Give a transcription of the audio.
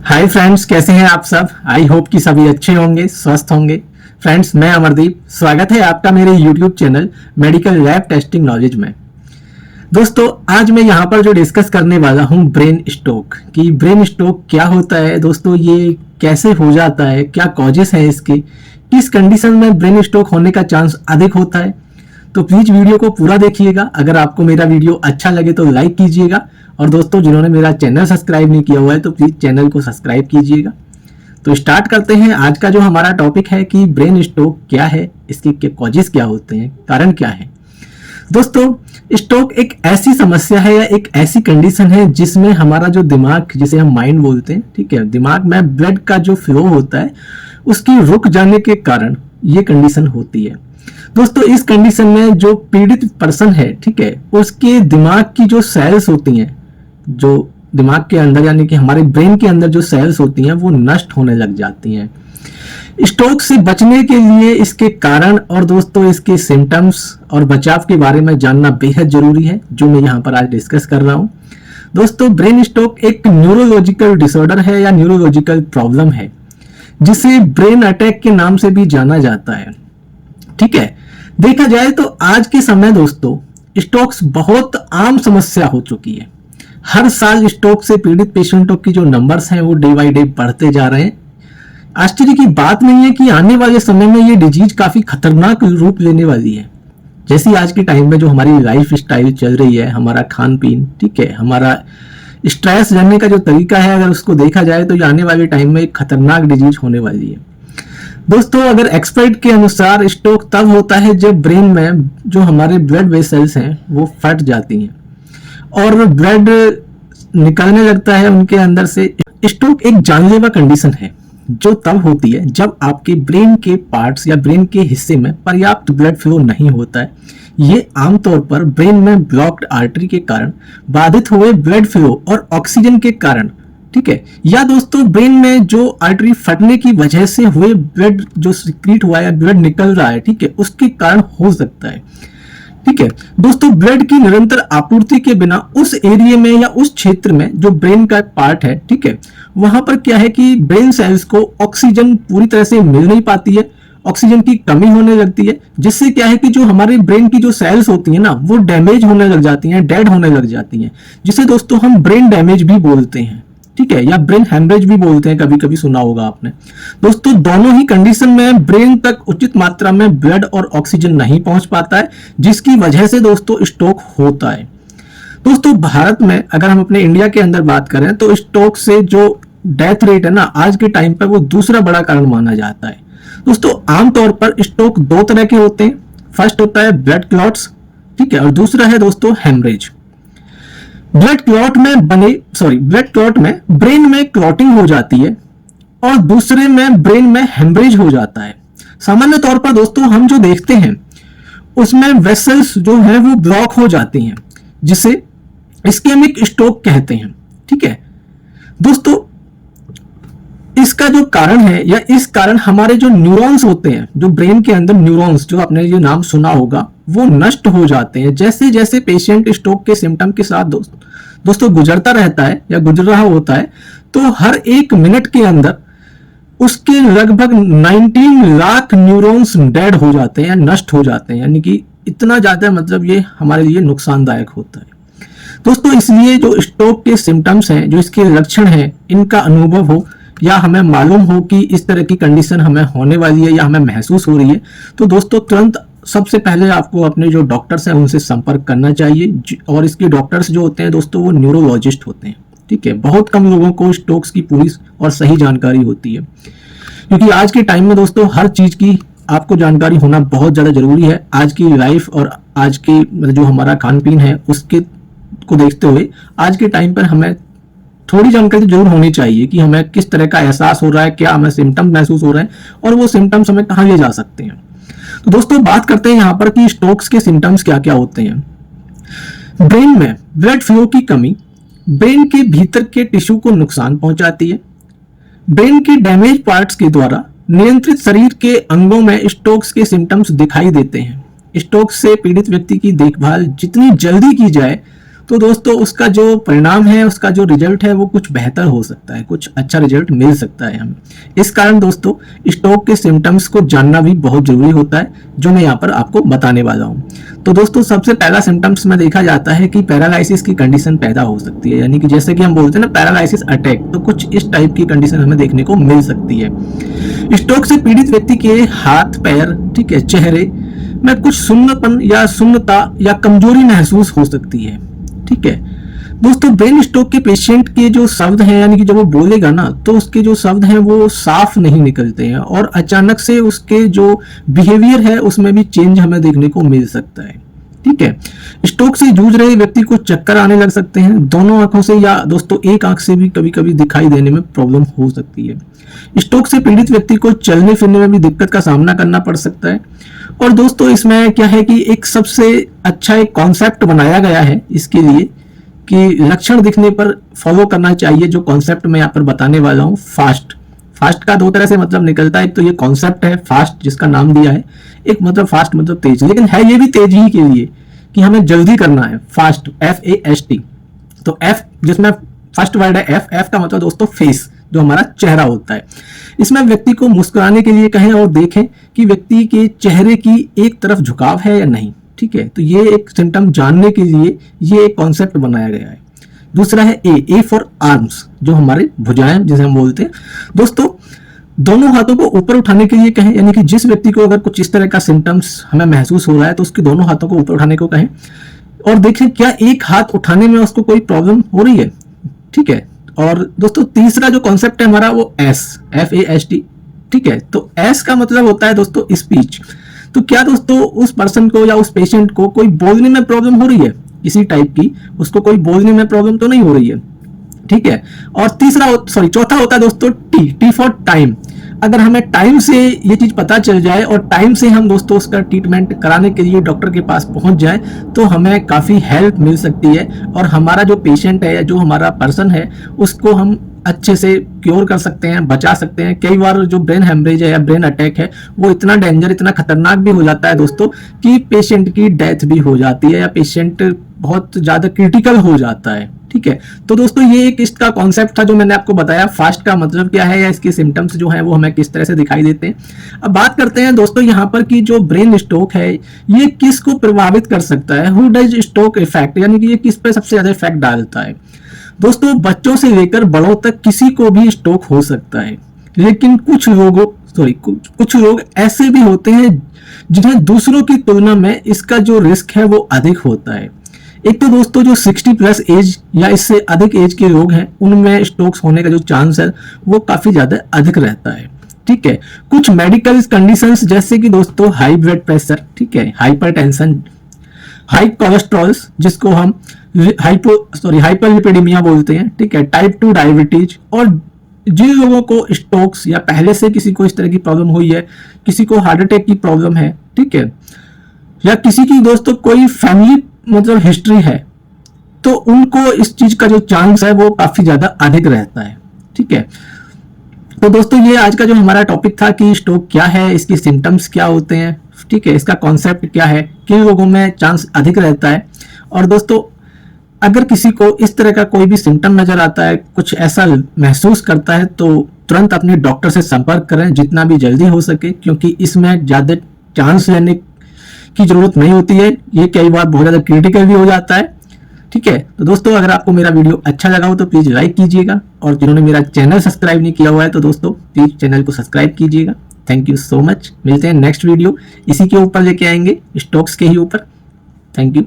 Hi friends, कैसे हैं आप सब। आई होप कि सभी अच्छे होंगे, स्वस्थ होंगे। फ्रेंड्स, मैं अमरदीप, स्वागत है आपका मेरे YouTube channel medical lab testing knowledge में। दोस्तों, आज मैं यहाँ पर जो डिस्कस करने वाला हूँ ब्रेन स्ट्रोक कि ब्रेन स्ट्रोक क्या होता है। दोस्तों, ये कैसे हो जाता है, क्या कॉजेस हैं इसके, किस कंडीशन में ब्रेन स्ट्रोक होने का चांस अधिक होता है। तो प्लीज वीडियो को पूरा देखिएगा। अगर आपको मेरा वीडियो अच्छा लगे तो लाइक कीजिएगा, और दोस्तों जिन्होंने मेरा चैनल सब्सक्राइब नहीं किया हुआ है तो प्लीज चैनल को सब्सक्राइब कीजिएगा। तो स्टार्ट करते हैं। आज का जो हमारा टॉपिक है कि ब्रेन स्ट्रोक क्या है, इसके कॉजेस क्या होते हैं, कारण क्या है। दोस्तों, स्ट्रोक एक ऐसी समस्या है या एक ऐसी कंडीशन है जिसमें हमारा जो दिमाग, जिसे हम माइंड बोलते हैं, ठीक है, दिमाग में ब्लड का जो फ्लो होता है उसकी रुक जाने के कारण ये कंडीशन होती है। दोस्तों, इस कंडीशन में जो पीड़ित पर्सन है, ठीक है, उसके दिमाग की जो सेल्स होती हैं, जो दिमाग के अंदर यानी कि हमारे ब्रेन के अंदर जो सेल्स होती हैं वो नष्ट होने लग जाती हैं। स्ट्रोक से बचने के लिए इसके कारण और दोस्तों इसके सिम्टम्स और बचाव के बारे में जानना बेहद जरूरी है, जो मैं यहाँ पर आज डिस्कस कर रहा हूँ। दोस्तों, ब्रेन स्ट्रोक एक न्यूरोलॉजिकल डिसऑर्डर है या न्यूरोलॉजिकल प्रॉब्लम है, जिसे ब्रेन अटैक के नाम से भी जाना जाता है। ठीक है, देखा जाए तो आज के समय दोस्तों स्ट्रोक्स बहुत आम समस्या हो चुकी है। हर साल स्ट्रोक से पीड़ित पेशेंटों की जो नंबर्स हैं वो डे बाय डे बढ़ते जा रहे हैं। आश्चर्य की बात नहीं है कि आने वाले समय में ये डिजीज काफी खतरनाक रूप लेने वाली है। जैसी आज के टाइम में जो हमारी लाइफ स्टाइल चल रही है, हमारा खान पीन, ठीक है, हमारा स्ट्रेस जानने का जो तरीका है, अगर उसको देखा जाए तो आने वाले टाइम में एक खतरनाक डिजीज होने वाली है। दोस्तों, अगर एक्सपर्ट के अनुसार स्ट्रोक तब होता है जब ब्रेन में जो हमारे ब्लड वेसल्स हैं वो फट जाती हैं और ब्लड निकलने लगता है उनके अंदर से। स्ट्रोक एक जानलेवा कंडीशन है जो तब होती है जब आपके ब्रेन के पार्ट्स या ब्रेन के हिस्से में पर्याप्त ब्लड फ्लो नहीं होता है। ये आमतौर पर ब्रेन में ब्लॉक्ड आर्टरी के कारण, बाधित हुए ब्लड फ्लो और ऑक्सीजन के कारण, ठीक है, या दोस्तों ब्रेन में जो आर्टरी फटने की वजह से हुए ब्लड जो सिक्रीट हुआ है, ब्लड निकल रहा है, ठीक है, उसके कारण हो सकता है। ठीक है दोस्तों, ब्लड की निरंतर आपूर्ति के बिना उस एरिया में या उस क्षेत्र में जो ब्रेन का पार्ट है, ठीक है, वहां पर क्या है कि ब्रेन सेल्स को ऑक्सीजन पूरी तरह से मिल नहीं पाती है, ऑक्सीजन की कमी होने लगती है, जिससे क्या है कि जो हमारे ब्रेन की जो सेल्स होती है ना वो डैमेज होने लग जाती हैं, डेड होने लग जाती हैं, जिसे दोस्तों हम ब्रेन डैमेज भी बोलते हैं, ठीक है, या ब्रेन हेमरेज भी बोलते हैं, कभी कभी सुना होगा आपने। दोस्तों, दोनों ही कंडीशन में ब्रेन तक उचित मात्रा में ब्लड और ऑक्सीजन नहीं पहुंच पाता है, जिसकी वजह से दोस्तों स्ट्रोक होता है। दोस्तों, भारत में अगर हम अपने इंडिया के अंदर बात करें तो स्ट्रोक से जो डेथ रेट है ना आज के टाइम पर, वो दूसरा बड़ा कारण माना जाता है। दोस्तों, आमतौर पर स्ट्रोक दो तरह के होते हैं। फर्स्ट होता है ब्लड क्लॉट्स, ठीक है, और दूसरा है दोस्तों हेमरेज। ब्लड क्लॉट में ब्रेन में क्लॉटिंग हो जाती है और दूसरे में ब्रेन में हेमरेज हो जाता है। सामान्य तौर पर दोस्तों हम जो देखते हैं उसमें वेसल्स जो है वो ब्लॉक हो जाती हैं, जिसे इस्केमिक स्ट्रोक कहते हैं। ठीक है दोस्तों, इसका जो कारण है या इस कारण हमारे जो न्यूरॉन्स होते हैं, जो ब्रेन के अंदर न्यूरॉन्स, जो आपने ये नाम सुना होगा, वो नष्ट हो जाते हैं। जैसे जैसे पेशेंट स्ट्रोक के सिम्टम के साथ दोस्तों गुजरता रहता है या गुजर रहा होता है, तो हर एक मिनट के अंदर उसके लगभग 19 लाख न्यूरॉन्स डेड हो जाते हैं या नष्ट हो जाते हैं, यानी कि इतना ज्यादा, मतलब ये हमारे लिए नुकसानदायक होता है। दोस्तों, इसलिए जो स्ट्रोक के सिम्टम्स हैं, जो इसके लक्षण हैं, इनका अनुभव हो या हमें मालूम हो कि इस तरह की कंडीशन हमें होने वाली है या हमें महसूस हो रही है, तो दोस्तों तुरंत सबसे पहले आपको अपने जो डॉक्टर्स हैं उनसे संपर्क करना चाहिए। और इसके डॉक्टर्स जो होते हैं दोस्तों वो न्यूरोलॉजिस्ट होते हैं। ठीक है, बहुत कम लोगों को स्ट्रोक्स की पूरी और सही जानकारी होती है, क्योंकि आज के टाइम में दोस्तों हर चीज की आपको जानकारी होना बहुत ज्यादा जरूरी है। आज की लाइफ और आज के जो हमारा खान पीन है उसके को देखते हुए आज के टाइम पर हमें थोड़ी जानकारी जरूर होनी चाहिए कि हमें किस तरह का एहसास हो रहा है, क्या हमें सिम्टम महसूस हो रहे हैं और वो सिम्टम्स हमें कहाँ ले जा सकते हैं। तो दोस्तों बात करते हैं यहाँ पर कि स्ट्रोक्स के सिम्टम्स क्या क्या होते हैं। ब्रेन में ब्लड फ्लो की कमी ब्रेन के भीतर के टिश्यू को नुकसान पहुंचाती है। ब्रेन के डैमेज पार्ट्स के द्वारा नियंत्रित शरीर के अंगों में स्ट्रोक्स के सिम्टम्स दिखाई देते हैं। स्ट्रोक से पीड़ित व्यक्ति की देखभाल जितनी जल्दी की जाए तो दोस्तों उसका जो परिणाम है, उसका जो रिजल्ट है वो कुछ बेहतर हो सकता है, कुछ अच्छा रिजल्ट मिल सकता है हमें। इस कारण दोस्तों स्ट्रोक के सिम्टम्स को जानना भी बहुत जरूरी होता है, जो मैं यहाँ पर आपको बताने वाला हूँ। तो दोस्तों सबसे पहला सिम्टम्स में देखा जाता है कि पैरालिसिस की कंडीशन पैदा हो सकती है, यानी कि जैसे कि हम बोलते हैं ना पैरालिसिस अटैक, तो कुछ इस टाइप की कंडीशन हमें देखने को मिल सकती है। स्ट्रोक से पीड़ित व्यक्ति के हाथ पैर, ठीक है, चेहरे में कुछ सुन्नपन या सुन्नता या कमजोरी महसूस हो सकती है, ठीक है। दोस्तों ब्रेन स्ट्रोक के पेशेंट के जो शब्द हैं, यानी कि जब वो बोलेगा ना तो उसके जो शब्द हैं वो साफ नहीं निकलते हैं, और अचानक से उसके जो बिहेवियर है उसमें भी चेंज हमें देखने को मिल सकता है, ठीक है। स्ट्रोक से जूझ रहे व्यक्ति को चक्कर आने लग सकते हैं, दोनों आंखों से या दोस्तों एक आंख से भी कभी कभी दिखाई देने में प्रॉब्लम हो सकती है। स्ट्रोक से पीड़ित व्यक्ति को चलने फिरने में भी दिक्कत का सामना करना पड़ सकता है। और दोस्तों इसमें क्या है कि एक सबसे अच्छा एक कॉन्सेप्ट बनाया गया है इसके लिए कि लक्षण दिखने पर फॉलो करना चाहिए, जो कॉन्सेप्ट मैं यहाँ पर बताने वाला हूँ। फास्ट का दो तरह से मतलब निकलता है, एक तो ये कॉन्सेप्ट है फास्ट जिसका नाम दिया है, एक मतलब फास्ट मतलब तेज, लेकिन है ये भी तेज ही के लिए कि हमें जल्दी करना है, फास्ट FAST। तो F जिसमें फर्स्ट वर्ड है F का मतलब दोस्तों फेस, जो हमारा चेहरा होता है। इसमें व्यक्ति को मुस्कुराने के लिए कहें और देखें कि व्यक्ति के चेहरे की एक तरफ झुकाव है या नहीं, ठीक है। तो ये एक सिम्टम जानने के लिए ये एक कॉन्सेप्ट बनाया गया है। दूसरा है ए फॉर आर्म्स, जो हमारे भुजाएं जिसे हम बोलते हैं। दोस्तों दोनों हाथों को ऊपर उठाने के लिए कहें, यानी कि जिस व्यक्ति को अगर कुछ इस तरह का सिम्टम्स हमें महसूस हो रहा है तो उसके दोनों हाथों को ऊपर उठाने को कहें और देखें क्या एक हाथ उठाने में उसको कोई प्रॉब्लम हो रही है, ठीक है। और दोस्तों तीसरा जो कॉन्सेप्ट है हमारा वो FAST, ठीक है। तो S का मतलब होता है दोस्तों स्पीच। तो क्या दोस्तों उस पर्सन को या उस पेशेंट को कोई बोलने में प्रॉब्लम हो रही है किसी टाइप की, उसको कोई बोलने में प्रॉब्लम तो नहीं हो रही है, ठीक है। और चौथा होता है दोस्तों T फॉर टाइम। अगर हमें टाइम से ये चीज पता चल जाए और टाइम से हम दोस्तों उसका ट्रीटमेंट कराने के लिए डॉक्टर के पास पहुंच जाए तो हमें काफी हेल्प मिल सकती है, और हमारा जो पेशेंट है, जो हमारा पर्सन है, उसको हम अच्छे से क्योर कर सकते हैं, बचा सकते हैं। कई बार जो ब्रेन हेमरेज है या ब्रेन अटैक है वो इतना डेंजर, इतना खतरनाक भी हो जाता है दोस्तों कि पेशेंट की डेथ भी हो जाती है या पेशेंट बहुत ज्यादा क्रिटिकल हो जाता है, ठीक है। तो दोस्तों ये एक इसका कॉन्सेप्ट था जो मैंने आपको बताया। फास्ट का मतलब क्या है या इसके सिम्टम्स जो हैं वो हमें किस तरह से दिखाई देते हैं। अब बात करते हैं दोस्तों यहाँ पर कि जो ब्रेन स्ट्रोक है ये किसको प्रभावित कर सकता है, हु डज स्ट्रोक इफेक्ट, यानी कि ये किस पे सबसे ज्यादा इफेक्ट डालता है। दोस्तों बच्चों से लेकर बड़ों तक किसी को भी स्ट्रोक हो सकता है, लेकिन कुछ लोग ऐसे भी होते हैं जिन्हें दूसरों की तुलना में इसका जो रिस्क है वो अधिक होता है। एक तो दोस्तों जो 60+ एज या इससे अधिक एज के लोग हैं उनमें स्ट्रोक्स होने का जो चांस है वो काफी ज्यादा अधिक रहता है, ठीक है। कुछ मेडिकल कंडीशंस जैसे कि दोस्तों हाई ब्लड प्रेशर, ठीक है, हाइपरटेंशन, हाई कोलेस्ट्रॉल जिसको हम हाइपरलिपिडेमिया बोलते हैं, ठीक है, टाइप 2 डायबिटीज, और जिन लोगों को स्ट्रोक्स या पहले से किसी को इस तरह की प्रॉब्लम हुई है, किसी को हार्ट अटैक की प्रॉब्लम है, ठीक है, या किसी की दोस्तों कोई फैमिली मतलब हिस्ट्री है, तो उनको इस चीज का जो चांस है वो काफी ज्यादा अधिक रहता है, ठीक है। तो दोस्तों ये आज का जो हमारा टॉपिक था कि स्ट्रोक क्या है, इसकी सिम्टम्स क्या होते हैं, ठीक है, इसका कॉन्सेप्ट क्या है, किन लोगों में चांस अधिक रहता है। और दोस्तों अगर किसी को इस तरह का कोई भी सिम्टम नजर आता है, कुछ ऐसा महसूस करता है, तो तुरंत अपने डॉक्टर से संपर्क करें जितना भी जल्दी हो सके, क्योंकि इसमें ज्यादा चांस लेने की जरूरत नहीं होती है, ये कई बार बहुत ज्यादा क्रिटिकल भी हो जाता है, ठीक है। तो दोस्तों अगर आपको मेरा वीडियो अच्छा लगा हो तो प्लीज लाइक कीजिएगा, और जिन्होंने मेरा चैनल सब्सक्राइब नहीं किया हुआ है तो दोस्तों प्लीज चैनल को सब्सक्राइब कीजिएगा। Thank you so much. मिलते हैं नेक्स्ट वीडियो, इसी के ऊपर लेके आएंगे, स्टॉक्स के ही ऊपर। Thank you.